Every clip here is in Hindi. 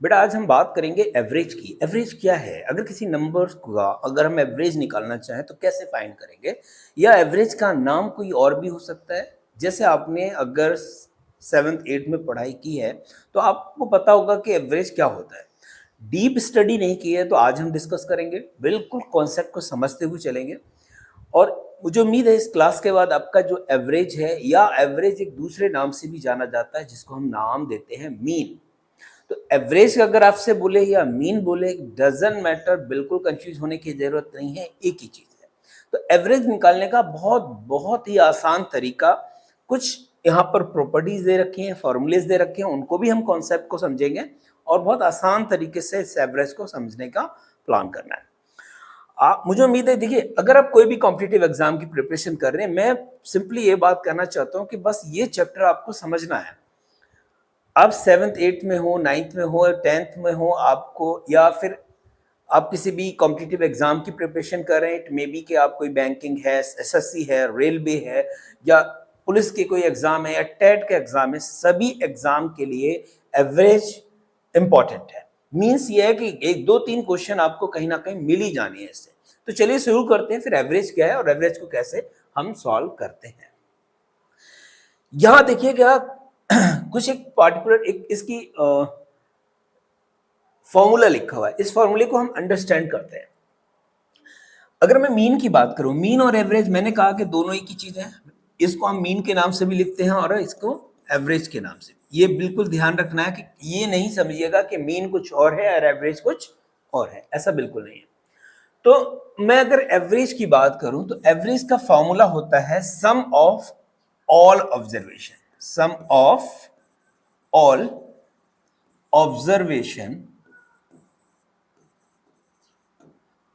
बेटा आज हम बात करेंगे एवरेज की। एवरेज क्या है? अगर किसी नंबर का अगर हम एवरेज निकालना चाहें तो कैसे फाइंड करेंगे? या एवरेज का नाम कोई और भी हो सकता है। जैसे आपने अगर 7th 8th में पढ़ाई की है तो आपको पता होगा कि एवरेज क्या होता है। डीप स्टडी नहीं की है तो आज हम डिस्कस करेंगे, बिल्कुल कॉन्सेप्ट को समझते हुए चलेंगे। और मुझे उम्मीद है इस क्लास के बाद आपका जो एवरेज है, या एवरेज एक दूसरे नाम से भी जाना जाता है जिसको हम नाम देते हैं मीन। तो एवरेज अगर आपसे बोले या मीन बोले, डजंट मैटर, बिल्कुल कंफ्यूज होने की जरूरत नहीं है, एक ही चीज है। तो एवरेज निकालने का बहुत बहुत ही आसान तरीका, कुछ यहाँ पर प्रॉपर्टीज दे रखी हैं, फॉर्मूलेज दे रखे हैं, उनको भी हम कॉन्सेप्ट को समझेंगे और बहुत आसान तरीके से इस एवरेज को समझने का प्लान करना है। आप, मुझे उम्मीद है, देखिए अगर आप कोई भी कॉम्पिटिटिव एग्जाम की प्रिपरेशन कर रहे हैं, मैं सिंपली ये बात कहना चाहता हूँ कि बस ये चैप्टर आपको समझना है। आप 7th 8th में हो, 9th में हो, 10th में हो, आपको या फिर आप किसी भी कॉम्पिटिटिव एग्जाम की प्रिपरेशन कर रहे हैं, इट मे बी कि आप कोई बैंकिंग है, एसएससी है, रेलवे है, या पुलिस के कोई एग्जाम है, या टेट का एग्जाम है, सभी एग्जाम के लिए एवरेज इंपॉर्टेंट है। मीन्स ये है कि एक दो तीन क्वेश्चन आपको कहीं ना कहीं मिल ही जानी है इससे। तो चलिए शुरू करते हैं, फिर एवरेज क्या है और एवरेज को कैसे हम सॉल्व करते हैं। यहां देखिएगा कुछ एक पार्टिकुलर एक इसकी फॉर्मूला लिखा हुआ है, इस फॉर्मूले को हम अंडरस्टैंड करते हैं। अगर मैं मीन की बात करूं, मीन और एवरेज मैंने कहा कि दोनों एक ही चीज है। इसको हम मीन के नाम से भी लिखते हैं और इसको एवरेज के नाम से। ये बिल्कुल ध्यान रखना है कि ये नहीं समझिएगा कि मीन कुछ और है और एवरेज कुछ और है, ऐसा बिल्कुल नहीं है। तो मैं अगर एवरेज की बात करूं तो एवरेज का फॉर्मूला होता है sum of all observation, sum of all observation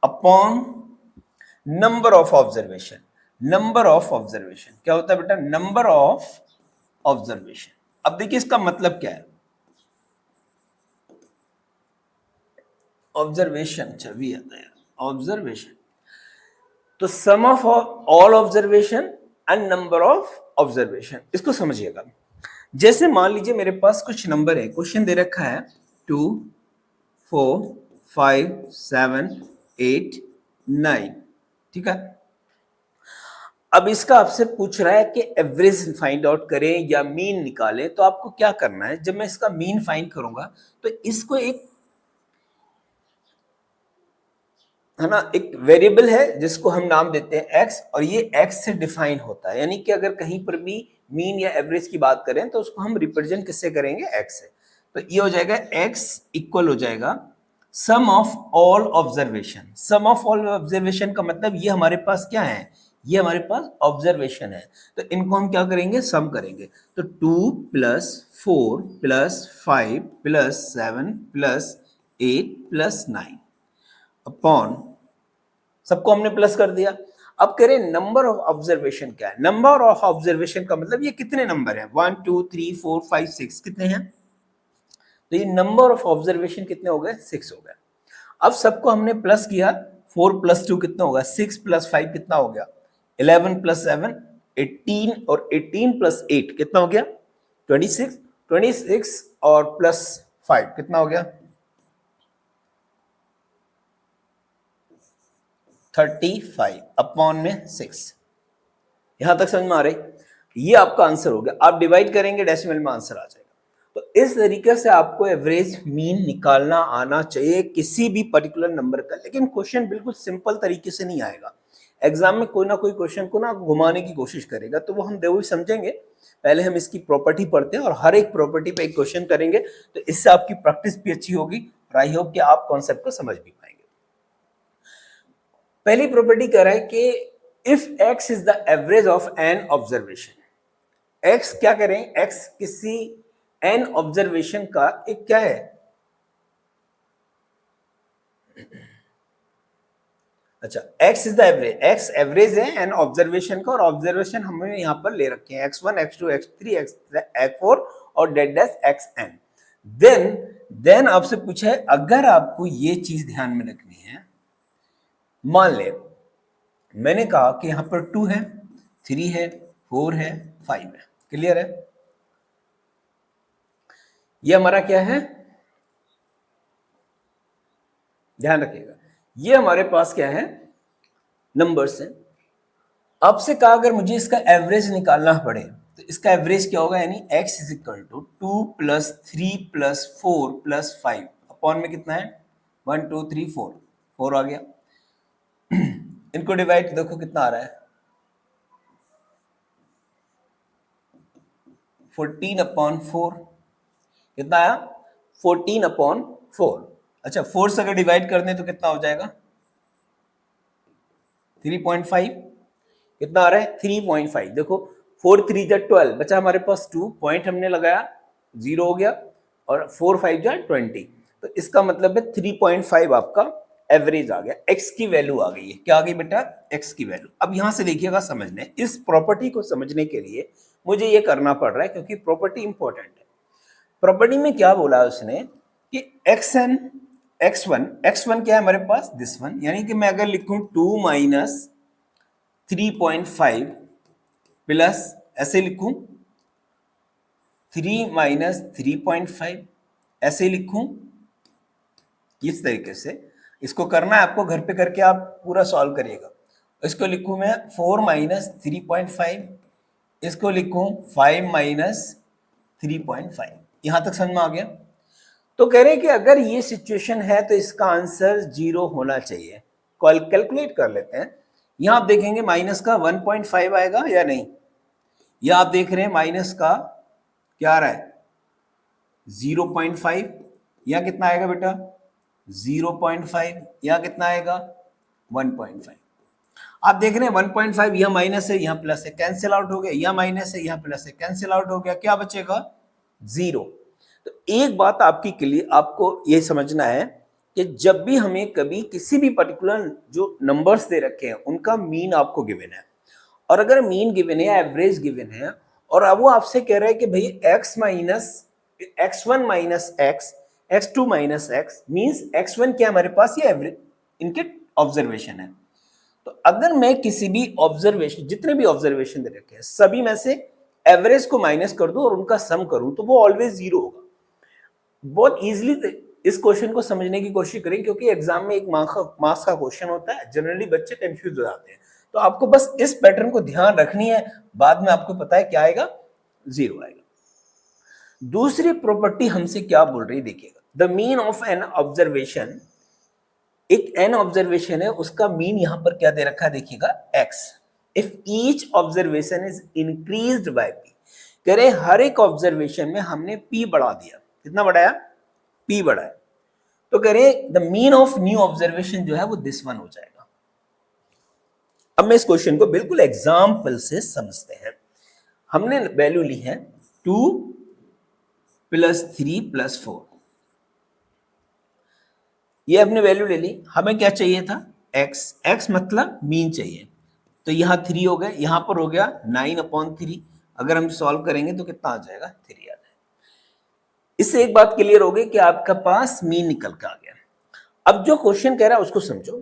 upon number of observation. Number of observation क्या होता है बेटा? Number of observation. अब देखिए इसका मतलब क्या है। ऑब्जर्वेशन छवि आता है, ऑब्जर्वेशन तो sum of all observation and number of observation, इसको समझिएगा। जैसे मान लीजिए मेरे पास कुछ नंबर है, क्वेश्चन दे रखा है 2 4 5 7 8 9, ठीक है। अब इसका आपसे पूछ रहा है कि एवरेज फाइंड आउट करें या मीन निकालें, तो आपको क्या करना है? जब मैं इसका मीन फाइंड करूंगा तो इसको एक, है ना, एक वेरिएबल है जिसको हम नाम देते हैं x, और ये x से डिफाइन होता है। यानी कि अगर कहीं पर भी मीन या एवरेज की बात करें तो उसको हम रिप्रेजेंट किससे करेंगे? x से। तो ये हो जाएगा x इक्वल हो जाएगा sum of all observation. Sum of all observation का मतलब ये हमारे पास क्या है? ये हमारे पास ऑब्जर्वेशन है, तो इनको हम क्या करेंगे? सम करेंगे। तो 2 + 4 + 5 + 7 + 8 + 9 अपॉन, सबको हमने प्लस कर दिया। अब करें नंबर ऑफ ऑब्जर्वेशन क्या है? नंबर ऑफ ऑब्जर्वेशन का मतलब ये कितने नंबर हैं? 1 2 3 4 5 6, कितने हैं? तो ये नंबर ऑफ ऑब्जर्वेशन कितने हो गए? 6 हो गए। अब सबको हमने प्लस किया, 4 + 2 कितना होगा? 6 + 5 कितना हो गया? 11 + 7 18, और 18 + 8 कितना हो गया? 26। 26 और प्लस 5 कितना हो गया? 35 अपॉन में 6। यहां तक समझ में आ रही? ये आपका आंसर हो गया। आप डिवाइड करेंगे, डेसिमल में आंसर आ जाएगा। तो इस तरीके से आपको एवरेज मीन निकालना आना चाहिए किसी भी पर्टिकुलर नंबर का। लेकिन क्वेश्चन बिल्कुल सिंपल तरीके से नहीं आएगा। एग्जाम में कोई ना कोई क्वेश्चन को ना घुमाने की कोशिश करेगा, तो वो हम देखो समझेंगे। पहले हम इसकी प्रॉपर्टी पढ़ते हैं और हर एक प्रॉपर्टी पे एक क्वेश्चन करेंगे, तो इससे आपकी प्रैक्टिस भी अच्छी होगी और आई होप कि आप कॉन्सेप्ट को समझ भी पाएंगे। पहली प्रॉपर्टी कह रहा है कि if x is the average of n observation. x क्या करें? x किसी एन ऑब्जर्वेशन का एक क्या है? अच्छा, x is the average, x average है एन ऑब्जर्वेशन का, और ऑब्जर्वेशन हमने यहां पर ले रखे हैं x1 x2 x3 x4 और डेट डैश xn। देन आपसे पूछा है, अगर आपको ये चीज ध्यान में रखनी है, मान ले मैंने कहा कि यहां पर 2 है, 3 है, 4 है, 5 है। क्लियर है? ये हमारा क्या है? ध्यान रखिएगा, ये हमारे पास क्या है, नंबर्स हैं। आपसे कहा अगर मुझे इसका एवरेज निकालना पड़े तो इसका एवरेज क्या होगा, यानी x is equal to 2 plus 3 plus 4 plus 5 upon में कितना है 1 2 3 4, 4 आ गया। इनको डिवाइड देखो कितना आ रहा है, 14 अपॉन 4, कितना आया 14 अपॉन 4। अच्छा 4 से अगर डिवाइड कर दें तो कितना हो जाएगा 3.5, कितना आ रहा है 3.5। देखो 4 3 जा 12 बचा हमारे पास 2 पॉइंट हमने लगाया 0 हो गया, और 4 5 जा 20, तो इसका मतलब है 3.5 आपका एवरेज आ गया, x की वैल्यू आ गई है। क्या आ गई बेटा, x की वैल्यू। अब यहां से देखिएगा समझने, इस प्रॉपर्टी को समझने के लिए मुझे ये करना पड़ रहा है क्योंकि प्रॉपर्टी इंपॉर्टेंट है। प्रॉपर्टी में क्या बोला है उसने कि x1 क्या है हमारे पास, दिस वन, यानी कि मैं अगर लिखूं 2 माइनस 3.5 प्लस ऐसे लिखूं 3 माइनस 3.5, ऐसे लिखूं, इस तरीके से इसको करना है आपको, घर पे करके आप पूरा सॉल्व करिएगा। इसको लिखूं मैं 4 माइनस 3.5, इसको लिखूं 5 माइनस 3.5। यहां तक समझ में आ गया। तो कह रहे हैं कि अगर ये सिचुएशन है तो इसका आंसर 0 होना चाहिए। कैलकुलेट कर लेते हैं। यहां आप देखेंगे माइनस का 1.5 आएगा या नहीं, या आप देख रहे हैं माइनस का क्या आ रहा है 0.5, या कितना आएगा बेटा 0.5, या कितना आएगा 1.5। आप देख रहे हैं 1.5, यह माइनस है यहां प्लस है, कैंसिल आउट हो गया, यह माइनस है यहां प्लस है, कैंसिल आउट हो गया, क्या बचेगा 0। तो एक बात आपकी क्लियर, आपको ये समझना है कि जब भी हमें कभी किसी भी पर्टिकुलर जो नंबर्स दे रखे हैं उनका मीन आपको गिवन है, और अगर मीन गिवन है, एवरेज गिवन है, और अब वो आपसे कह रहा है कि भाई x1 minus x2 minus x means x1 क्या हमारे पास, ये एवरेज इनके ऑब्जर्वेशन है। तो अगर मैं किसी भी ऑब्जर्वेशन, जितने भी ऑब्जर्वेशन दे रखे हैं सभी में से एवरेज को माइनस कर दूं और उनका सम करूं तो वो ऑलवेज 0 होगा। बहुत इजीली इस क्वेश्चन को समझने की कोशिश करें, क्योंकि एग्जाम में एक मार्क्स का क्वेश्चन होता है, जनरली बच्चे कंफ्यूज हो जाते हैं। तो आपको बस इस पैटर्न को ध्यान रखनी है, बाद में आपको पता है क्या आएगा 0 आएगा। दूसरी प्रॉपर्टी हमसे क्या बोल रही है देखिएगा, the mean of n observation, एक एन ऑब्जर्वेशन है उसका मीन यहां पर क्या दे रखा है देखिएगा x, if each observation is increased by p। कह रहे हर एक ऑब्जर्वेशन में हमने p बढ़ा दिया, कितना बढ़ाया p बढ़ाया, तो कह रहे the mean of new observation जो है वो दिस वन हो जाएगा। अब मैं इस क्वेश्चन को बिल्कुल एग्जाम्पल से समझते हैं। हमने वैल्यू ली है 2 प्लस 3 प्लस 4, ये हमने वैल्यू ले ली। हमें क्या चाहिए था x मतलब मीन चाहिए, तो यहाँ 3 हो गए, यहां पर हो गया 9/3। अगर हम सॉल्व करेंगे तो कितना आ जाएगा 3 आ जाएगा। इससे एक बात क्लियर हो गई कि आपका पास मीन निकल के आ गया। अब जो क्वेश्चन कह रहा है उसको समझो।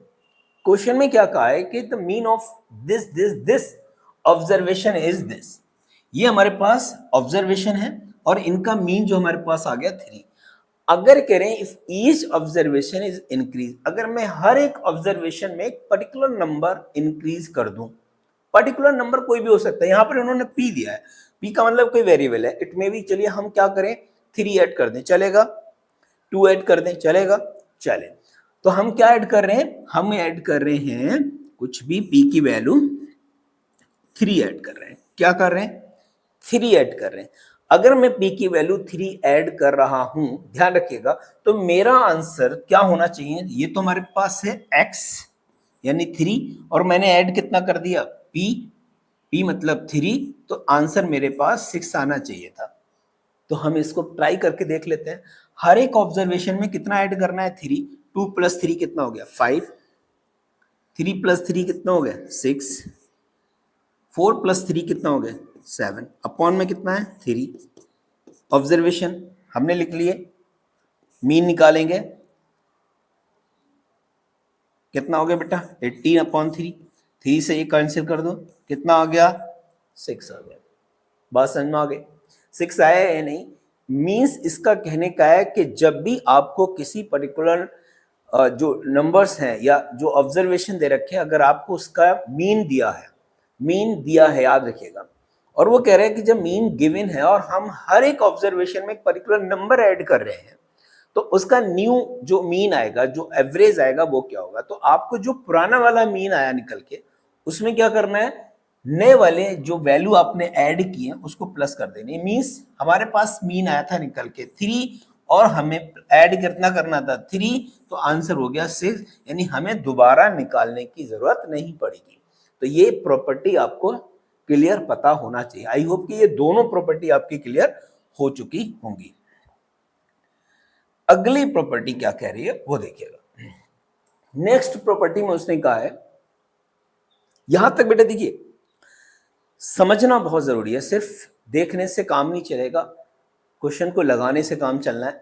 क्वेश्चन में क्या कहा है कि the mean of this observation is this, ये हमारे पास ऑब्जर्वेशन है और इनका मीन जो हमारे पास आ गया 3। अगर कह रहे हैं if each observation is increase, अगर मैं हर एक ऑब्जर्वेशन में एक पर्टिकुलर नंबर इंक्रीज कर दूं, पर्टिकुलर नंबर कोई भी हो सकता है, यहां पर उन्होंने p दिया है, p का मतलब कोई वेरिएबल है, इट में भी, चलिए हम क्या करें 3 ऐड कर दें चलेगा, 2 ऐड कर दें चलेगा, चले। तो हम क्या ऐड कर रहे हैं, हम ऐड कर रहे हैं कुछ भी p की वैल्यू 3 ऐड कर रहे हैं। क्या कर रहे हैं 3 ऐड कर रहे हैं। अगर मैं p की वैल्यू 3 ऐड कर रहा हूं, ध्यान रखिएगा, तो मेरा आंसर क्या होना चाहिए, ये तो हमारे पास है x यानी 3, और मैंने ऐड कितना कर दिया p मतलब 3, तो आंसर मेरे पास 6 आना चाहिए था। तो हम इसको ट्राई करके देख लेते हैं। हर एक ऑब्जर्वेशन में कितना ऐड करना है 3, 2 प्लस 3 कितना हो गया 5, 3 प्लस 3 कितना हो गया 6, 4 प्लस 3 कितना हो गया 7, अपॉन में कितना है 3। ऑब्जर्वेशन हमने लिख लिए, मीन निकालेंगे, कितना हो गया बेटा 18/3, 3 से ये कैंसिल कर दो, कितना आ गया 6 आ गया। बात समझ में आ गई, 6 आया या नहीं। मीन्स इसका कहने का है कि जब भी आपको किसी पर्टिकुलर जो नंबर्स हैं या जो ऑब्जर्वेशन दे रखे हैं, अगर आपको उसका मीन दिया है याद रखिएगा, और वो कह रहे हैं कि जब मीन गिवन है और हम हर एक ऑब्जर्वेशन में एक पर्टिकुलर नंबर ऐड कर रहे हैं, तो उसका न्यू जो मीन आएगा, जो एवरेज आएगा, वो क्या होगा। तो आपको जो पुराना वाला मीन आया निकल के, उसमें क्या करना है, नए वाले जो वैल्यू आपने ऐड किए उसको प्लस कर देनी। मीन्स हमारे पास मीन आया था निकल के 3 और हमें ऐड कितना करना था 3, तो आंसर हो गया 6, यानी हमें दोबारा निकालने की जरूरत नहीं पड़ेगी। तो ये प्रॉपर्टी आपको क्लियर पता होना चाहिए। आई होप कि ये दोनों प्रॉपर्टी आपकी क्लियर हो चुकी होंगी। अगली प्रॉपर्टी क्या कह रही है वो देखिएगा। नेक्स्ट प्रॉपर्टी में उसने कहा है, यहां तक बेटा देखिए समझना बहुत जरूरी है, सिर्फ देखने से काम नहीं चलेगा, क्वेश्चन को लगाने से काम चलना है।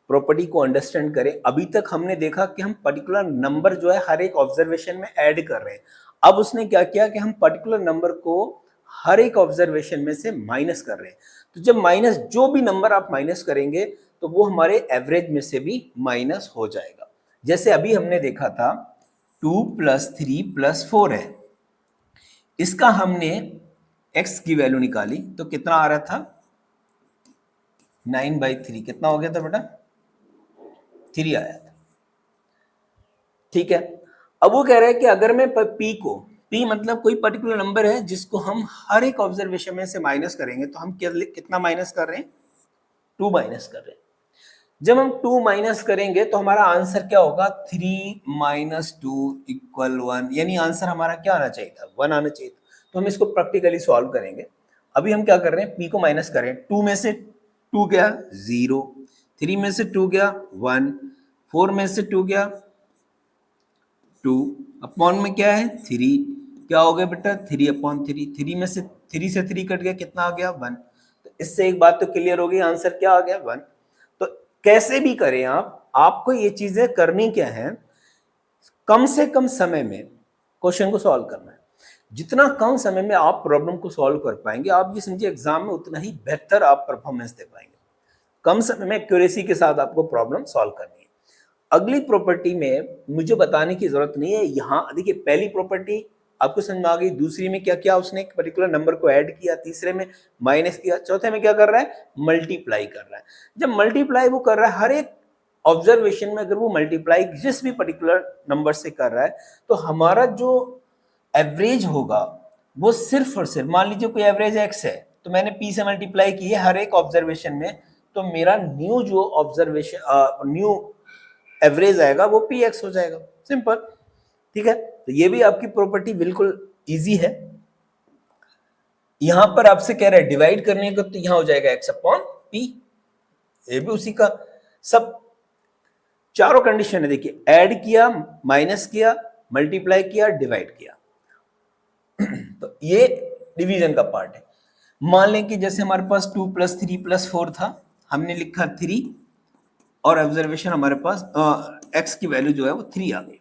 प्रॉपर्टी को अंडरस्टैंड करें। अभी तक हमने देखा कि हम पर्टिकुलर नंबर जो है हर एक ऑब्जर्वेशन में ऐड कर रहे हैं। अब उसने क्या किया कि हम पर्टिकुलर नंबर को हर एक ऑब्जर्वेशन में से माइनस कर रहे हैं। तो जब माइनस, जो भी नंबर आप माइनस करेंगे तो वो हमारे एवरेज में से भी माइनस हो जाएगा। जैसे अभी हमने देखा था 2 + 3 + 4 है, इसका हमने x की वैल्यू निकाली तो कितना आ रहा था 9/3। कितना हो गया था बेटा 3 आया था। ठीक है, अब वो कह रहा है कि अगर मैं p मतलब कोई पर्टिकुलर नंबर है जिसको हम हर एक ऑब्जर्वेशन में से माइनस करेंगे, तो हम कितना माइनस कर रहे हैं 2 माइनस कर रहे हैं। जब हम 2 माइनस करेंगे तो हमारा आंसर क्या होगा 3 - 2 = 1, यानी आंसर हमारा क्या आना चाहिए था 1 आना चाहिए था। तो हम इसको प्रैक्टिकली सॉल्व करेंगे। अभी हम क्या कर रहे हैं, p को माइनस करें, 2 में से 2 गया 0, 3 में से 2 गया 1, 4 में से 2 गया 2, अपॉन में क्या है 3, क्या हो गया बेटा 3/3, 3 में से 3 से 3 कट गया, कितना आ गया 1। तो इससे एक बात तो क्लियर हो गई, आंसर क्या आ गया 1। तो कैसे भी करें आप, आपको ये चीजें करनी क्या है, कम से कम समय में क्वेश्चन को सॉल्व करना है। जितना कम समय में आप प्रॉब्लम को सॉल्व कर पाएंगे, आप ये समझिए एग्जाम में उतना ही बेहतर आप परफॉर्मेंस दे पाएंगे। कम समय में एक्यूरेसी के साथ आपको प्रॉब्लम सॉल्व करनी है। अगली प्रॉपर्टी में मुझे बताने की जरूरत नहीं है। यहाँ देखिए पहली प्रॉपर्टी आपको समझ में आ गई, दूसरी में क्या किया उसने, एक पर्टिकुलर नंबर को ऐड किया, तीसरे में माइनस किया, चौथे में क्या कर रहा है मल्टीप्लाई कर रहा है। जब मल्टीप्लाई वो कर रहा है, हर एक ऑब्जर्वेशन में अगर वो मल्टीप्लाई जिस भी पर्टिकुलर नंबर से कर रहा है, तो हमारा जो एवरेज होगा वो सिर्फ और सिर्फ, मान लीजिए कोई एवरेज x है, तो मैंने p से मल्टीप्लाई की है हर एक ऑब्जर्वेशन में, तो मेरा न्यू जो ऑब्जर्वेशन न्यू एवरेज आएगा वो px हो जाएगा, सिंपल। ठीक है, तो ये भी आपकी प्रॉपर्टी बिल्कुल इजी है। यहां पर आपसे कह रहा है डिवाइड करने का, तो यहां हो जाएगा x/p, ये भी उसी का सब चारों कंडीशन है। देखिए ऐड किया, माइनस किया, मल्टीप्लाई किया, डिवाइड किया। तो ये डिवीजन का पार्ट है। मान लें कि जैसे हमारे पास 2 + 3 + 4 था, हमने लिखा 3 और ऑब्जर्वेशन हमारे पास x की वैल्यू जो है वो 3 आ गई।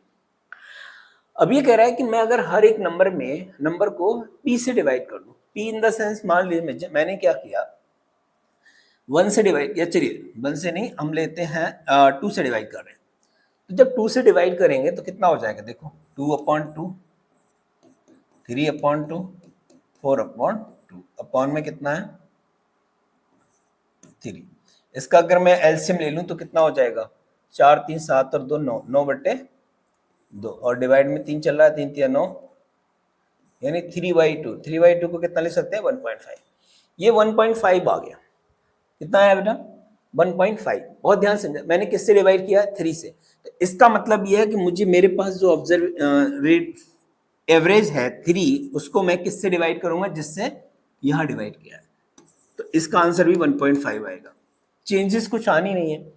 अब ये कह रहा है कि मैं अगर हर एक नंबर को p से डिवाइड कर दूं, p इन द सेंस, मान लीजिए मैंने क्या किया 1 से डिवाइड किया, चलिए 1 से नहीं हम लेते हैं 2 से डिवाइड कर रहे हैं। तो जब 2 से डिवाइड करेंगे तो कितना हो जाएगा, देखो 2/2, 3/2, 4/2, अपॉन में कितना है 3। इसका अगर मैं एलसीएम ले लूं तो कितना हो जाएगा 4 3 7 और 2 9, 9/2, और डिवाइड में 3 चल रहा है, 3 3 9, यानी 3/2। 3/2 को कितना ले सकते हैं 1.5। ये 1.5 आ गया। कितना आया बेटा 1.5। बहुत ध्यान से, मैंने किससे डिवाइड किया 3 से। तो इसका मतलब यह है कि मुझे मेरे पास जो एवरेज है 3, उसको मैं किससे डिवाइड करूंगा, जिससे यहां डिवाइड किया है, तो इसका आंसर भी 1.5 आएगा। चेंजेस कुछ आनी नहीं है।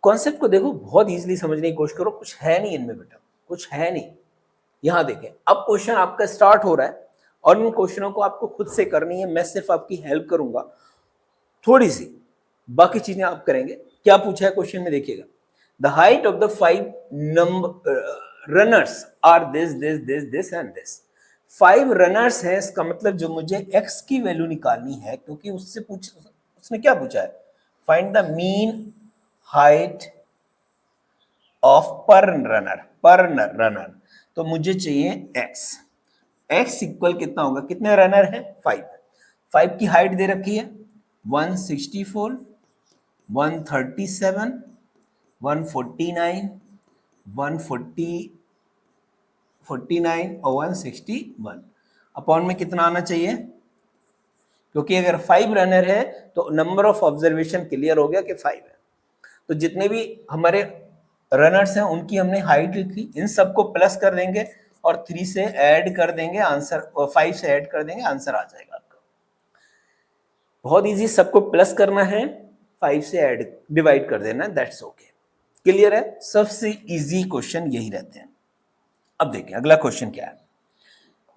कॉन्सेप्ट को देखो, बहुत इजीली समझने की कोशिश करो, कुछ है नहीं इनमें बेटा, कुछ है नहीं। यहां देखें, अब क्वेश्चन आपका स्टार्ट हो रहा है और इन क्वेश्चनों को आपको खुद से करनी है, मैं सिर्फ आपकी हेल्प करूंगा थोड़ी सी, बाकी चीजें आप करेंगे। क्या पूछा है क्वेश्चन में देखिएगा, the height of the 5 number runners are this and this. 5 runners हैं, इसका मतलब जो मुझे x की वैल्यू निकालनी है, क्योंकि उसने क्या पूछा है, find the mean height of पर रनर, तो मुझे चाहिए x इक्वल कितना होगा, कितने रनर है 5 की हाइट दे रखी है 164, 137, 149, 149 और 161 अपॉन में कितना आना चाहिए, क्योंकि अगर 5 रनर है तो नंबर ऑफ ऑब्जर्वेशन क्लियर हो गया कि 5 है। तो जितने भी हमारे रनर्स हैं उनकी हमने हाइट लिखी, इन सबको प्लस कर देंगे और 3 से ऐड कर देंगे आंसर, और 5 से ऐड कर देंगे आंसर आ जाएगा आपका। बहुत इजी, सबको प्लस करना है, 5 से ऐड डिवाइड कर देना, दैट्स ओके। क्लियर है, सबसे इजी क्वेश्चन यही रहते हैं। अब देखिए अगला क्वेश्चन क्या है।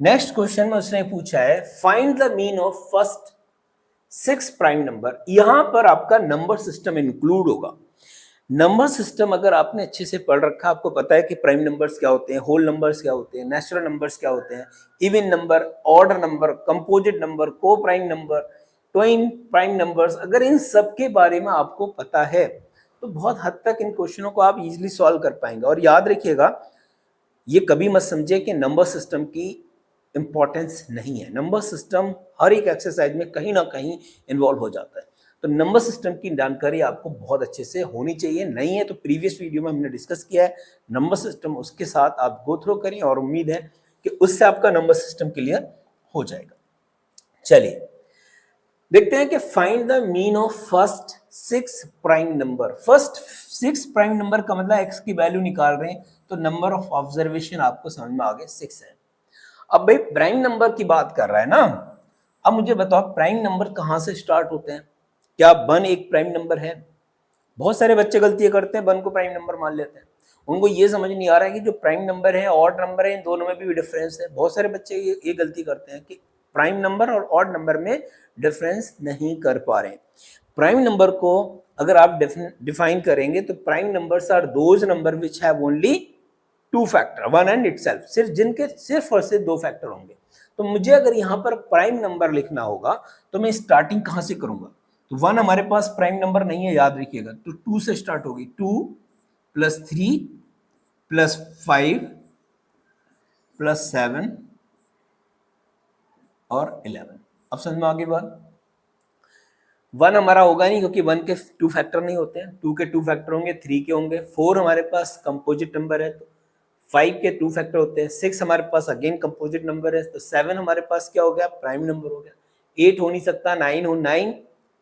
नेक्स्ट क्वेश्चन में उसने पूछा है find the mean of first 6 prime number. यहां पर आपका नंबर सिस्टम इंक्लूड होगा। नंबर सिस्टम अगर आपने अच्छे से पढ़ रखा, आपको पता है कि प्राइम नंबर्स क्या होते हैं, होल नंबर्स क्या होते हैं, नेचुरल नंबर्स क्या होते हैं, even number, odd number, composite number, co prime number, twin prime numbers, अगर इन सब के बारे में आपको पता है तो बहुत हद तक इन क्वेश्चनों को आप इजीली सॉल्व कर पाएंगे। और याद रखिएगा, ये कभी मत समझे कि नंबर सिस्टम की इंपॉर्टेंस नहीं है। नंबर सिस्टम हर एक एक्सरसाइज में कहीं ना कहीं इन्वॉल्व हो जाता है, तो नंबर सिस्टम की जानकारी आपको बहुत अच्छे से होनी चाहिए। नहीं है तो प्रीवियस वीडियो में हमने डिस्कस किया है नंबर सिस्टम, उसके साथ आप गो थ्रू करें और उम्मीद है कि उससे आपका नंबर सिस्टम क्लियर हो जाएगा। चलिए देखते हैं कि find the mean of first 6 prime number. First 6 prime number का मतलब x की वैल्यू निकाल रहे हैं, तो नंबर ऑफ ऑब्जर्वेशन आपको समझ में आ गया 6 है। अब भाई प्राइम नंबर की बात कर रहा है ना, अब मुझे बताओ प्राइम नंबर कहां से स्टार्ट होते हैं। क्या 1 एक प्राइम नंबर है? बहुत सारे बच्चे गलतियां करते हैं, 1 को प्राइम नंबर मान लेते हैं। उनको ये समझ नहीं आ रहा है कि जो प्राइम नंबर है ऑड नंबर है, इन दोनों में भी डिफरेंस है। बहुत सारे बच्चे ये गलती करते हैं कि प्राइम नंबर और ऑड नंबर में डिफरेंस नहीं कर पा रहे। प्राइम नंबर को अगर आप डिफाइन करेंगे तो prime numbers are those number which have only 2 factor, 1 and itself, सिर्फ जिनके सिर्फ और सिर्फ 2 फैक्टर होंगे। तो मुझे अगर यहाँ पर प्राइम नंबर लिखना होगा तो मैं स्टार्टिंग कहां से करूंगा, तो 1 हमारे पास प्राइम नंबर नहीं है, याद रखिएगा, तो 2 से स्टार्ट होगी, 2 + 3 + 5 + 7 और 11। अब समझ में आ गई बात। 1 हमारा होगा नहीं क्योंकि 1 के 2 फैक्टर नहीं होते हैं, 2 के 2 फैक्टर होंगे, 3 के होंगे, 4 हमारे पास कंपोजिट नंबर है तो 5 के 2 फैक्टर होते हैं, 6 हमारे पास अगेन कंपोजिट नंबर है तो 7 हमारे पास क्या हो गया, प्राइम नंबर हो गया। 8 हो नहीं सकता, 9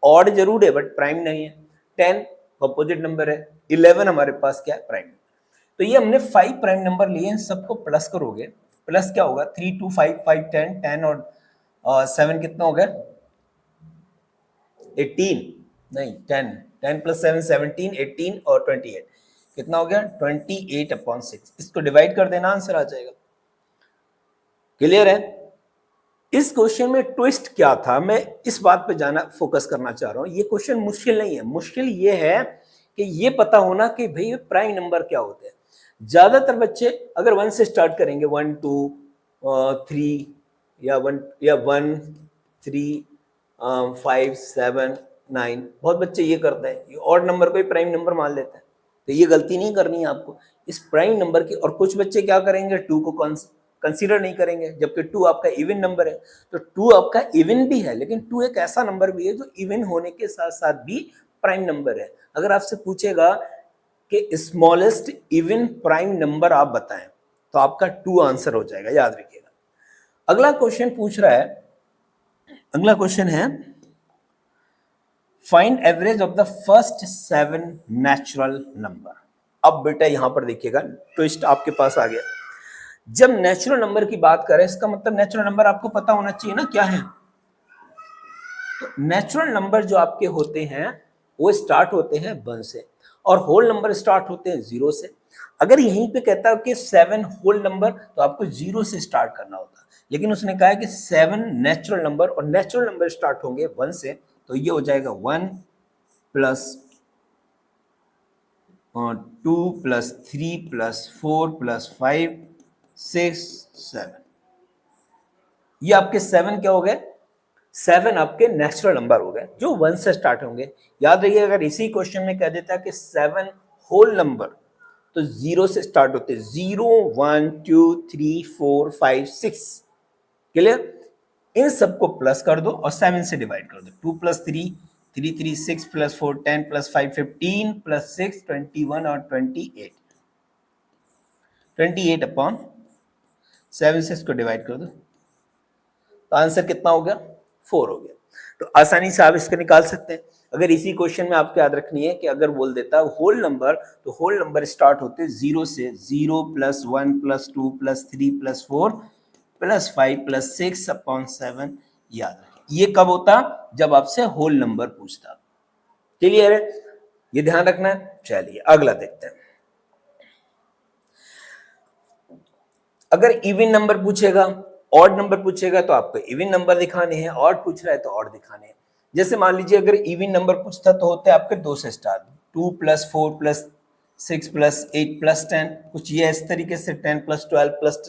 ऑड जरूर है बट प्राइम नहीं है, 10 कंपोजिट नंबर है, 11 हमारे पास क्या है, प्राइम। तो ये हमने 5 प्राइम नंबर लिए, इन सबको प्लस करोगे, प्लस क्या होगा, 3 2 5 5 10 10 और 7 कितना हो गया 18, नहीं 10 10 + 7 17, 18 और 28 कितना हो गया 28/6। इसको डिवाइड कर देना, आंसर आ जाएगा। क्लियर है। इस क्वेश्चन में ट्विस्ट क्या था, मैं इस बात पे जाना फोकस करना चाह रहा हूं। ये क्वेश्चन मुश्किल नहीं है, मुश्किल ये है कि ये पता होना कि भाई प्राइम नंबर क्या होते हैं। ज्यादातर बच्चे अगर 1 से स्टार्ट करेंगे, 1 2 3 या 1 3 5 7 9, बहुत बच्चे ये करते हैं, ये ऑड नंबर को ही प्राइम नंबर मान लेते हैं। तो ये गलती नहीं करनी है आपको इस प्राइम नंबर की। और कुछ बच्चे क्या करेंगे, 2 को कंसीडर नहीं करेंगे, जबकि 2 आपका इवन नंबर है। तो 2 आपका इवन भी है, लेकिन 2 एक ऐसा नंबर भी है जो इवन होने के साथ साथ भी प्राइम नंबर है। अगर आपसे पूछेगा कि स्मॉलेस्ट इवन प्राइम नंबर आप बताएं तो आपका 2 आंसर हो जाएगा, याद रखिएगा। अगला क्वेश्चन पूछ रहा है, अगला क्वेश्चन है find average of the first 7 natural number. अब बेटा यहां पर देखिएगा ट्विस्ट आपके पास आ गया। जब नेचुरल नंबर की बात करें, इसका मतलब नेचुरल नंबर आपको पता होना चाहिए ना क्या है। तो नेचुरल नंबर जो आपके होते हैं वो स्टार्ट होते हैं 1 से, और होल नंबर स्टार्ट होते हैं 0 से। अगर यहीं पे कहता है कि 7 होल नंबर तो आपको 0 से स्टार्ट करना होता, लेकिन उसने कहा है कि 7 नेचुरल नंबर, और नेचुरल नंबर स्टार्ट होंगे 1 से, तो ये हो जाएगा 1 + 2 + 3 + 4 + 5 6 7। ये आपके 7 क्या हो गए, 7 आपके नेचुरल नंबर हो गए जो 1 से स्टार्ट होंगे। याद रखिए अगर इसी क्वेश्चन में कह देता कि 7 होल नंबर तो 0 से स्टार्ट होते हैं, 0 1 2 3 4 5 6। क्लियर? इन सबको प्लस कर दो और 7 से डिवाइड कर दो। 2 प्लस 3 3 3 6 प्लस 4 10 प्लस 5 15 प्लस 6 21 और 28 28 अपॉन 7 से इसको डिवाइड कर दो, तो आंसर कितना हो गया? 4 हो गया। तो आसानी से आप इसको निकाल सकते हैं। अगर इसी क्वेश्चन में आपको याद रखनी है कि अगर बोल देता होल नंबर, तो होल नंबर स्टार्ट होते 0 से, 0 plus 1 plus 2 plus 3 plus 4 plus 5 plus 6 upon 7। याद रखें ये कब होता? जब आपसे होल नंबर पूछता। क्लियर है? ये ध्यान रखना है। चलिए अगला देखते हैं। अगर इवन नंबर पूछेगा, ऑड नंबर पूछेगा, तो आपको इवन नंबर दिखाने हैं, ऑड पूछ रहा है तो ऑड दिखाने हैं। जैसे मान लीजिए अगर इवन नंबर पूछता तो होते हैं आपके 2 से start, 2 plus 4 plus 6 plus 8 plus 10, कुछ ये इस तरीके से 10 प्लस 12 प्लस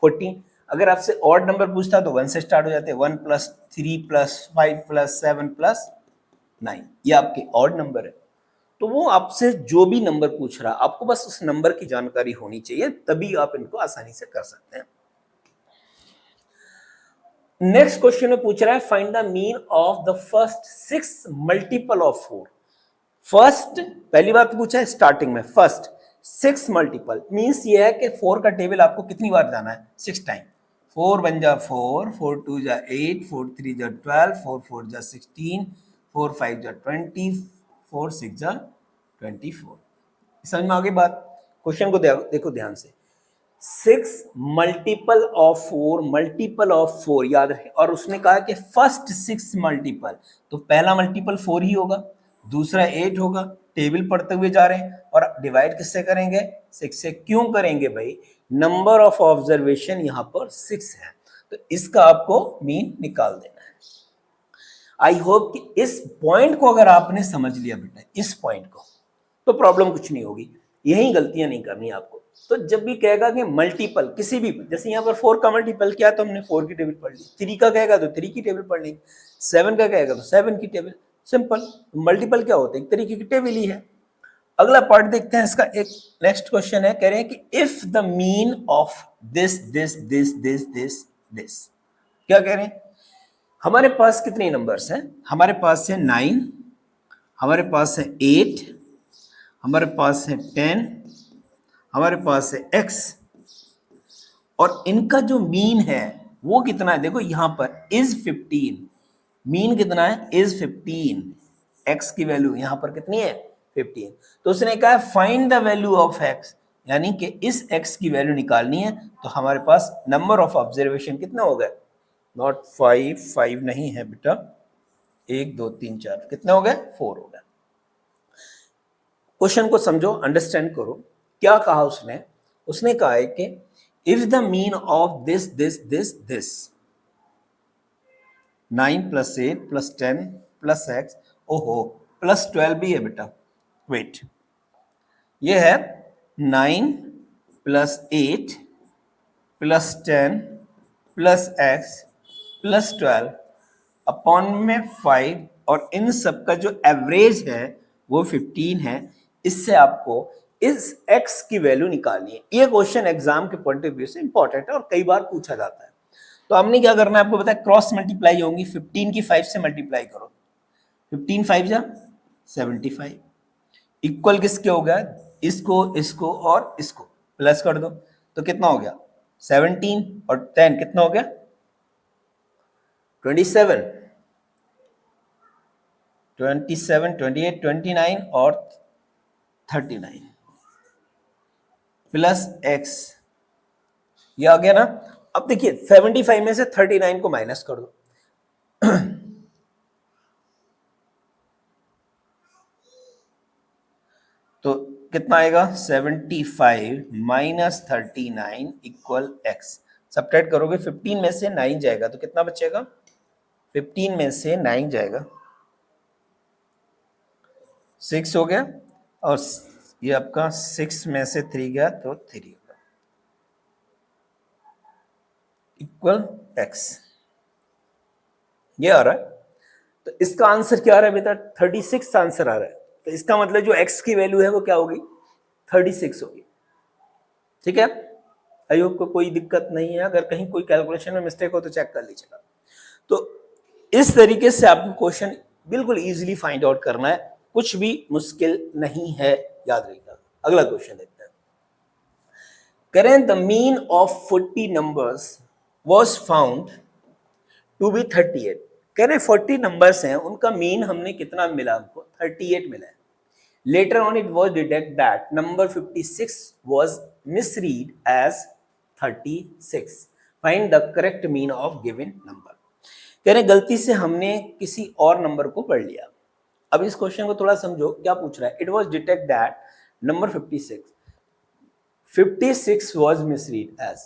14। अगर आपसे ऑड नंबर पूछता तो 1 से स्टार्ट हो जाते हैं, 1 प्लस 3 प्लस 5 प्लस 7 प्लस 9। ये आपके ऑड नंबर है। तो वो आपसे जो भी नंबर पूछ रहा, आपको बस उस नंबर की जानकारी होनी चाहिए, तभी आप इनको आसानी से कर सकते हैं। नेक्स्ट क्वेश्चन में पूछ रहा है find the mean of the first 6 multiple of 4। First, पहली बात पूछा है स्टार्टिंग में, फर्स्ट 6 मल्टीपल मींस ये है कि 4 का टेबल आपको कितनी बार जाना है? 6 टाइम। 4 1 जा 4, 4 2 जा 8, 4 3 जा 12, 4 4 जा 16, 4 5 जा 20, 4 6 जा 24। समझ में आ गई बात? क्वेश्चन को देखो ध्यान से। 6 मल्टीपल ऑफ 4, मल्टीपल ऑफ 4 याद रखें, और उसने कहा कि फर्स्ट 6 मल्टीपल, तो पहला मल्टीपल 4 ही होगा, दूसरा 8 होगा। टेबल पढ़ते हुए जा रहे हैं और डिवाइड किससे करेंगे? 6 से। क्यों करेंगे भाई? नंबर ऑफ ऑब्जर्वेशन यहां पर 6 है, तो इसका आपको मीन निकाल देना है। आई होप कि इस पॉइंट को अगर आपने समझ लिया बेटा, इस पॉइंट को, तो प्रॉब्लम कुछ नहीं होगी। यही गलतियां नहीं करनी आपको। तो जब भी कहेगा कि मल्टीपल किसी भी, जैसे यहाँ पर 4 का मल्टीपल किया तो हमने 4 की टेबल पढ़ ली, 3 का कहेगा तो 3 की टेबल पढ़ ली, 7 का कहेगा तो 7 की टेबल। सिंपल। मल्टीपल क्या होता है? एक तरीके की टेबल ही है। अगला पार्ट देखते हैं इसका। एक नेक्स्ट क्वेश्चन है, कह रहे हैं कि if the mean of this this this this this this, क्या कह रहे हैं? हमारे पास कितने नंबर्स हैं? हमारे पास है 9, हमारे पास है 8, हमारे पास है 10, हमारे पास है x, और इनका जो मीन है वो कितना है? देखो यहां पर इज 15, मीन कितना है? इज 15, x की वैल्यू यहां पर कितनी है? 15। तो उसने कहा find the value of x, यानी कि इस x की वैल्यू निकालनी है। तो हमारे पास नंबर ऑफ ऑब्जर्वेशन कितना हो गया? नॉट 5, 5 नहीं है बेटा, 1 2 3 4, कितने हो गए? 4 हो गए। क्वेश्चन को समझो, अंडरस्टैंड करो। क्या कहा उसने? उसने कहा है कि if the mean of this this this this, 9 plus 8 plus 10 plus x, ओहो प्लस 12 भी है बेटा, वेट, ये है 9 plus 8 plus 10 plus x plus 12 upon में 5, और इन सब का जो एवरेज है वो 15 है। इससे आपको इस x की वैल्यू निकालनी है। ये क्वेश्चन एग्जाम के पॉइंट ऑफ व्यू से इंपॉर्टेंट है और कई बार पूछा जाता है। तो हमने क्या करना है आपको बताया, क्रॉस मल्टीप्लाई होंगी। 15 की 5 से मल्टीप्लाई करो, 15 5 जा 75, इक्वल किसके हो गया? इसको, इसको और इसको प्लस कर दो, तो कितना हो गया? 17, और 10 कितना हो गया? 27, 27 28 29 और 39 प्लस x, ये आ गया ना। अब देखिए 75 में से 39 को माइनस कर दो, तो कितना आएगा? 75 माइनस 39 इक्वल x। सब्ट्रैक्ट करोगे, 15 में से 9 जाएगा तो कितना बचेगा? 15 में से 9 जाएगा 6 हो गया, और ये आपका 6 में से 3 गया तो 3 होगा, इक्वल x। ये आ रहा है। तो इसका आंसर क्या आ रहा है बेटा? 36 आंसर आ रहा है। तो इसका मतलब जो x की वैल्यू है वो क्या होगी? 36 होगी। ठीक है, आई होप को कोई दिक्कत नहीं है, अगर कहीं कोई कैलकुलेशन में मिस्टेक हो तो चेक कर लीजिएगा। तो इस तरीके से आपको क्वेश्चन बिल्कुल इजीली फाइंड आउट करना है, कुछ भी मुश्किल नहीं है, याद रखिएगा। अगला क्वेश्चन देखते हैं। करें the mean of 40 numbers was found to be 38। कह रहे 40 नंबर्स हैं, उनका मीन हमने कितना मिला, हमको 38 मिला है। Later on it was detected that number 56 was misread as 36. Find the correct mean of given number. कह रहे गलती से हमने किसी और नंबर को पढ़ लिया। अब इस क्वेश्चन को थोड़ा समझो, क्या पूछ रहा है। It was detected that number 56 was misread as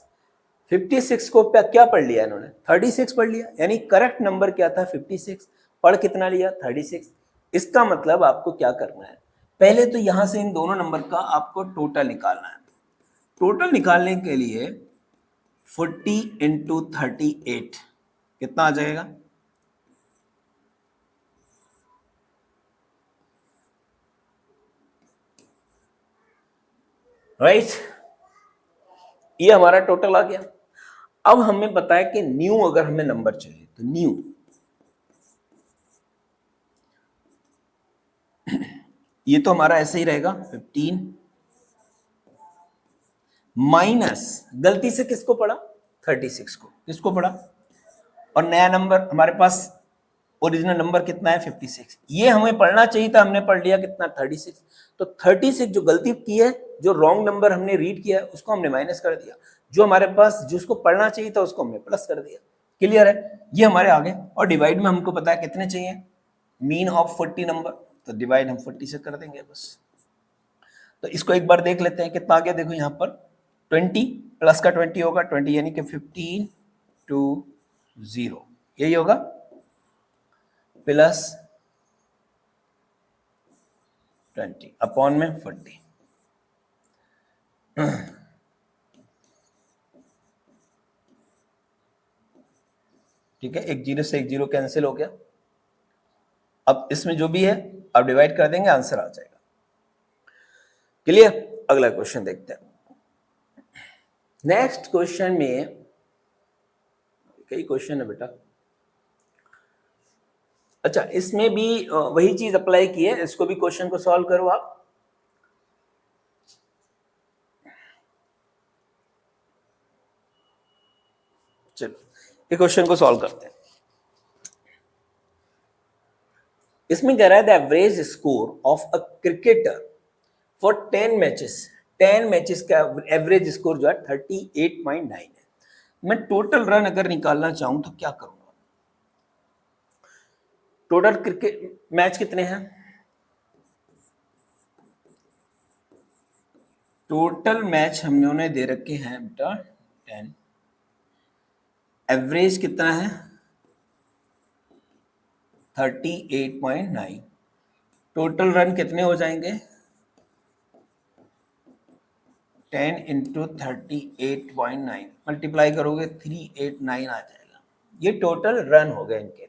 56 को क्या पढ़ लिया इन्होंने, 36 पढ़ लिया, यानी करेक्ट नंबर क्या था 56, पढ़ कितना लिया 36। इसका मतलब आपको क्या करना है, पहले तो यहां से इन दोनों नंबर का आपको टोटल निकालना है। टोटल निकालने के लिए 40 इंटू 38 कितना आ जाएगा, राइट, ये हमारा टोटल आ गया। अब हमें पता है कि न्यू अगर हमें नंबर चाहिए तो न्यू ये तो हमारा ऐसे ही रहेगा 15 माइनस गलती से किसको पढ़ा 36 को, किसको पढ़ा, और नया नंबर हमारे पास ओरिजिनल नंबर कितना है 56, ये हमें पढ़ना चाहिए था, हमने पढ़ लिया कितना 36। तो 36 जो गलती की है, जो रॉन्ग नंबर हमने रीड किया है उसको हमने माइनस कर दिया, जो हमारे पास जिसको पढ़ना चाहिए था उसको हमने प्लस कर दिया। क्लियर है, ये हमारे आगे। और डिवाइड में हमको पता है कितने चाहिए, मीन ऑफ 40 नंबर, तो डिवाइड हम 40 से कर देंगे बस। तो इसको एक बार देख लेते हैं कितना आ गया, देखो यहाँ पर 20 प्लस का 20 होगा 20 यानी कि 15 टू 0 यही होगा, प्लस 20 अपॉन में 40। ठीक है, एक जीरो से एक जीरो कैंसिल हो गया। अब इसमें जो भी है अब डिवाइड कर देंगे, आंसर आ जाएगा। क्लियर, अगला क्वेश्चन देखते हैं। नेक्स्ट क्वेश्चन में कई क्वेश्चन है बेटा, अच्छा इसमें भी वही चीज अप्लाई की है, इसको भी क्वेश्चन को सॉल्व करो आप। चलो ये क्वेश्चन को सॉल्व करते हैं। इसमें कह रहा है the average score of a cricketer for 10 matches, 10 matches का एवरेज स्कोर जो है 38.9 है। मैं टोटल रन अगर निकालना चाहूं तो क्या करूंगा, टोटल क्रिकेट मैच कितने हैं, टोटल मैच हम लोगों ने दे रखे हैं बेटा 10, एवरेज कितना है 38.9, टोटल रन कितने हो जाएंगे 10 इंटू 38.9 मल्टीप्लाई करोगे 389 आ जाएगा, ये टोटल रन हो गए इनके।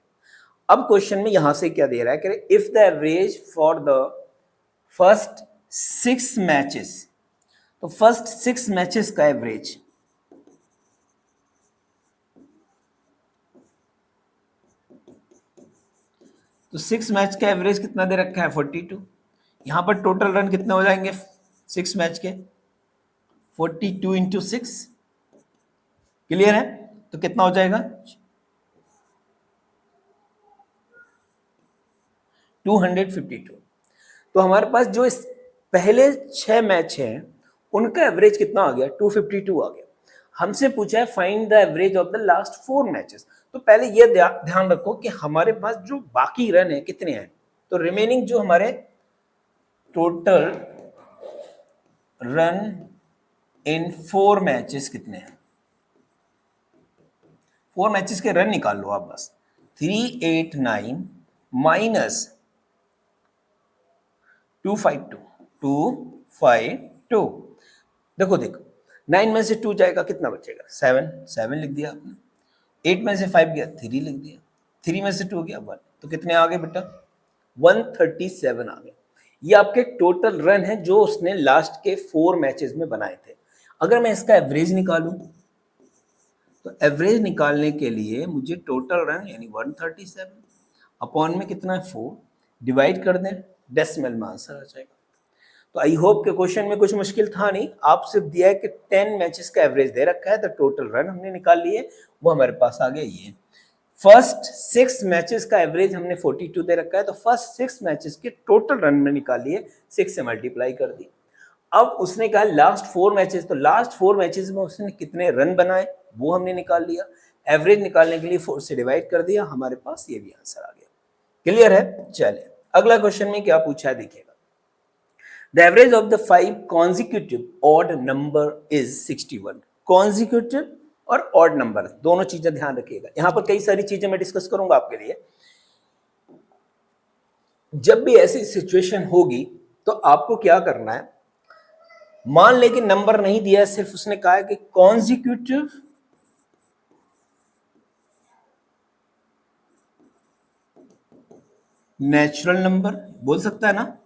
अब क्वेश्चन में यहां से क्या दे रहा है कि if the average for the first 6 matches, तो फर्स्ट 6 मैचेस का एवरेज तो 6 मैच का एवरेज कितना दे रखा है 42, यहां पर टोटल रन कितने हो जाएंगे 6 मैच के 42 इंटू 6, क्लियर है, तो कितना हो जाएगा 252। तो हमारे पास जो इस पहले 6 मैच हैं उनका एवरेज कितना आ गया 252 आ गया। हमसे पूछा है find the average of the last 4 matches, तो पहले ये ध्यान रखो कि हमारे पास जो बाकी रन है कितने हैं, तो रिमेनिंग जो हमारे टोटल रन इन 4 मैचेस कितने हैं, 4 मैचेस के रन निकाल लो आप बस, 389 माइनस 252 देखो 9 में से 2 जाएगा कितना बचेगा 7 लिख दिया आपने, 8 में से 5 गया 3 लिख दिया, 3 में से 2 गया 1, तो कितने आ गए बेटा 137 आ गए। ये आपके टोटल रन है जो उसने लास्ट के 4 मैचेस में बनाए थे। अगर मैं इसका एवरेज निकालूं तो एवरेज निकालने के लिए मुझे टोटल रन यानी 137 अपॉन में कितना है 4 डिवाइड कर दें, डेसिमल में आंसर आ जाएगा। तो आई होप के क्वेश्चन में कुछ मुश्किल था नहीं, आप सिर्फ दिया है कि 10 मैचेस का एवरेज दे रखा है, तो टोटल रन हमने निकाल लिए, वो हमारे पास आ गया ये। फर्स्ट 6 मैचेस का एवरेज हमने 42 दे रखा है, तो फर्स्ट 6 मैचेस के टोटल रन में निकाल लिए, 6 से मल्टीप्लाई कर दी। अब उसने कहा लास्ट 4 मैचेस, तो लास्ट 4 मैचेस में उसने कितने रन बनाए वो हमने निकाल लिया, एवरेज निकालने के लिए 4 से डिवाइड कर दिया, हमारे पास ये भी आंसर आ गया। क्लियर है? चलिए अगला क्वेश्चन में क्या पूछा है देखिएगा। The average of the 5 consecutive odd number is 61. Consecutive और odd number दोनों चीजें ध्यान रखिएगा। यहां पर कई सारी चीजें मैं डिस्कस करूंगा आपके लिए। जब भी ऐसी सिचुएशन होगी तो आपको क्या करना है, मान ले कि नंबर नहीं दिया है, सिर्फ उसने कहा है कि कॉन्जिक्यूटिव नेचुरल नंबर बोल सकता है ना।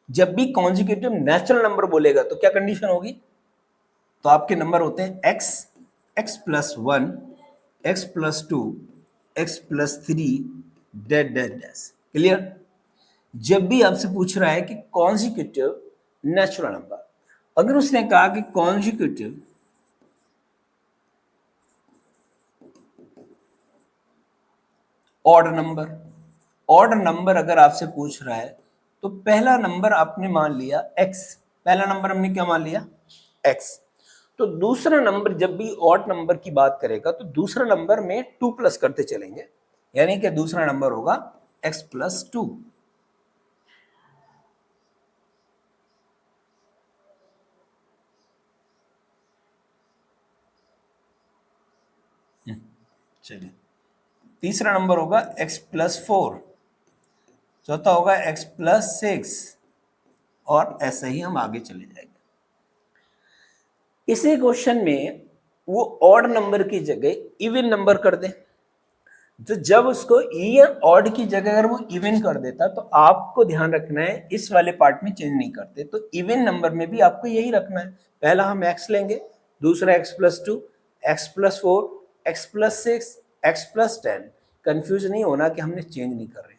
जब भी कॉन्जिक्यूटिव नेचुरल नंबर बोलेगा तो क्या कंडीशन होगी, तो आपके नंबर होते हैं x, x plus 1, x plus 2, x plus 3 dead dead dash. Clear? जब भी आपसे पूछ रहा है कि कॉन्जिक्यूटिव नेचुरल नंबर, अगर उसने कहा कि consecutive odd number, odd number अगर आपसे पूछ रहा है तो पहला नंबर आपने मान लिया x, पहला नंबर हमने क्या मान लिया x, तो दूसरा नंबर जब भी ऑड नंबर की बात करेगा तो दूसरा नंबर में 2 प्लस करते चलेंगे, यानी कि दूसरा नंबर होगा x प्लस 2। चलिए तीसरा नंबर होगा x प्लस 4, चौथा होगा x प्लस 6 और ऐसे ही हम आगे चले जाएंगे। इसी क्वेश्चन में वो ऑड नंबर की जगह इवन नंबर कर दे, तो जब उसको इवन ऑड की जगह अगर वो इवन कर देता तो आपको ध्यान रखना है इस वाले पार्ट में चेंज नहीं करते, तो इवन नंबर में भी आपको यही रखना है, पहला हम x लेंगे, दूसरा x plus 2, x plus 4, x plus 6, x plus 10। Confuse नहीं होना कि हमने चेंज नहीं कर रहे।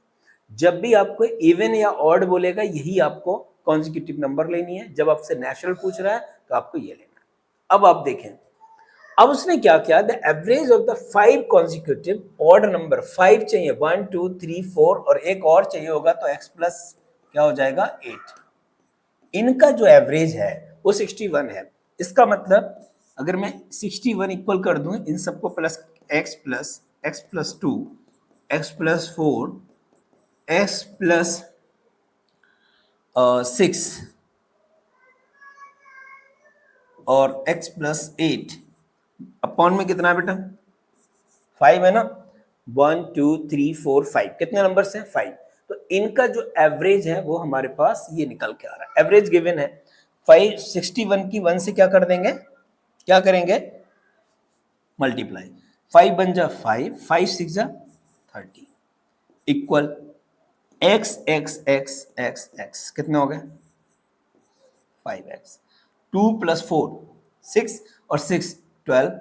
जब भी आपको इवन या ऑड बोलेगा यही आपको कॉन्जिक्यूटिव नंबर लेनी है, जब आपसे नेचुरल पूछ रहा है तो आपको ये लेना है। अब आप देखें, अब उसने क्या किया, the average of the 5 consecutive odd number, 5 चाहिए, 1 2 3 4 और एक और चाहिए होगा तो x प्लस क्या हो जाएगा 8। इनका जो एवरेज है वो 61 है। इसका मतलब अगर मैं 61 इक्वल कर दूं इन सबको plus x plus 2, x plus 4, x plus 6 और x प्लस 8 अपॉन में कितना है बेटा 5 है ना, 1 2 3 4 5, कितने नंबर है 5। तो इनका जो एवरेज है वो हमारे पास ये निकल के आ रहा है, एवरेज गिवन है 5, 61 की 1 से क्या कर देंगे, क्या करेंगे मल्टीप्लाई, 5 बन जा 5, 5 6 जा 30 equal x x x x x कितने हो गए 5x, 2 प्लस 4 6 और 6 12,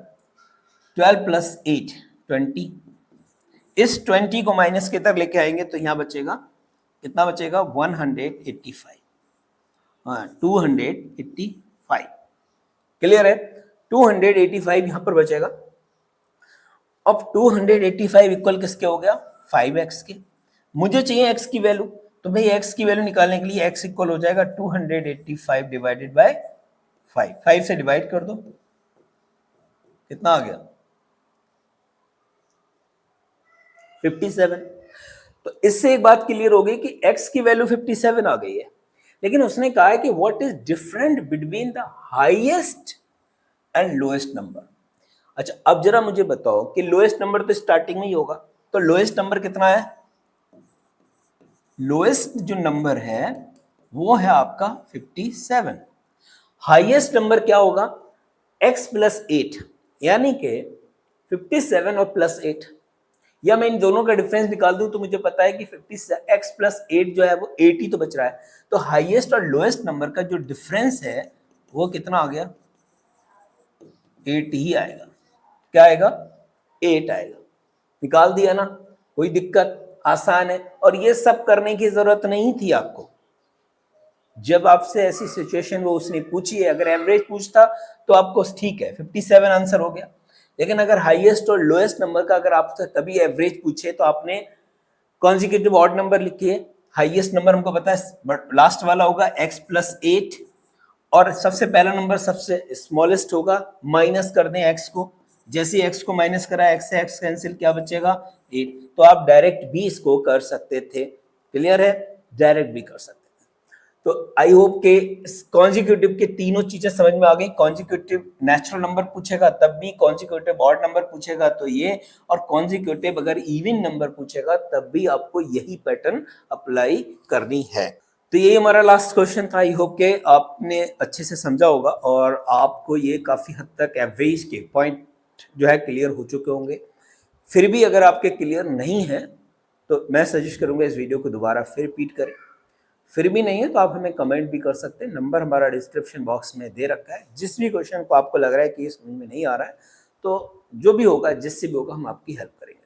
12 प्लस 8 20, इस 20 को माइनस के तरफ लेके आएंगे तो यहां बचेगा कितना, बचेगा 185, हाँ 285। क्लियर है, 285 यहां पर बचेगा। अब 285 इक्वल किसके हो गया 5x के, मुझे चाहिए x की वैल्यू, तो भाई x की वैल्यू निकालने के लिए x इक्वल हो जाएगा 285 डिवाइडेड बाय 5, 5 से डिवाइड कर दो कितना आ गया 57। तो इससे एक बात क्लियर हो गई कि x की वैल्यू 57 आ गई है, लेकिन उसने कहा है कि what is different between the highest and lowest number. अच्छा अब जरा मुझे बताओ कि लोएस्ट नंबर तो स्टार्टिंग में ही होगा, तो लोएस्ट नंबर कितना है, लोएस्ट जो नंबर है वो है आपका 57, हाईएस्ट नंबर क्या होगा x प्लस 8, यानी कि 57 और प्लस 8, या मैं इन दोनों का डिफरेंस निकाल दूं तो मुझे पता है कि 50 x प्लस 8 जो है वो 8 ही तो बच रहा है। तो हाईएस्ट और लोएस्ट नंबर का जो डिफरेंस है वो कितना आ गया, 8 ही आएगा। क्या आएगा, 8 आएगा। निकाल दिया ना, कोई दिक्कत, आसान है। और ये सब करने की जरूरत नहीं थी आपको। जब आपसे ऐसी सिचुएशन वो उसने पूछी है, अगर एवरेज पूछता तो आपको ठीक है 57 आंसर हो गया। लेकिन अगर हाईएस्ट और लोएस्ट नंबर का अगर आपसे कभी एवरेज पूछे तो आपने कॉन्जिक्यूटिव ऑड नंबर लिखिए। हाईएस्ट नंबर हमको पता है, बट लास्ट वाला होगा x प्लस 8, और सबसे पहला नंबर सबसे स्मॉलेस्ट होगा, माइनस कर दें x को। जैसे x को माइनस करा, x से x कैंसिल, क्या बचेगा, 8। तो आप डायरेक्ट भी इसको कर सकते थे। क्लियर है, डायरेक्ट भी कर सकते थे। तो आई होप के कॉन्जिक्यूटिव के तीनों चीजें समझ में आ गई। कॉन्जिक्यूटिव नेचुरल नंबर पूछेगा तब भी, कॉन्जिक्यूटिव ऑड नंबर पूछेगा तो ये, और कॉन्जिक्यूटिव अगर इवन नंबर पूछेगा तब भी आपको यही पैटर्न अप्लाई करनी है। तो ये हमारा लास्ट क्वेश्चन था। आई होप के आपने अच्छे से समझा होगा और आपको ये काफी हद तक एवरेज के पॉइंट जो है क्लियर हो चुके होंगे। फिर भी अगर आपके क्लियर नहीं है तो मैं सजेस्ट करूंगा इस वीडियो को दोबारा फिर रिपीट करें। फिर भी नहीं है तो आप हमें कमेंट भी कर सकते हैं, नंबर हमारा डिस्क्रिप्शन बॉक्स में दे रखा है। जिस भी क्वेश्चन को आपको लग रहा है कि ये समझ में नहीं आ रहा है, तो जो भी होगा, जिससे भी होगा, हम आपकी हेल्प करेंगे।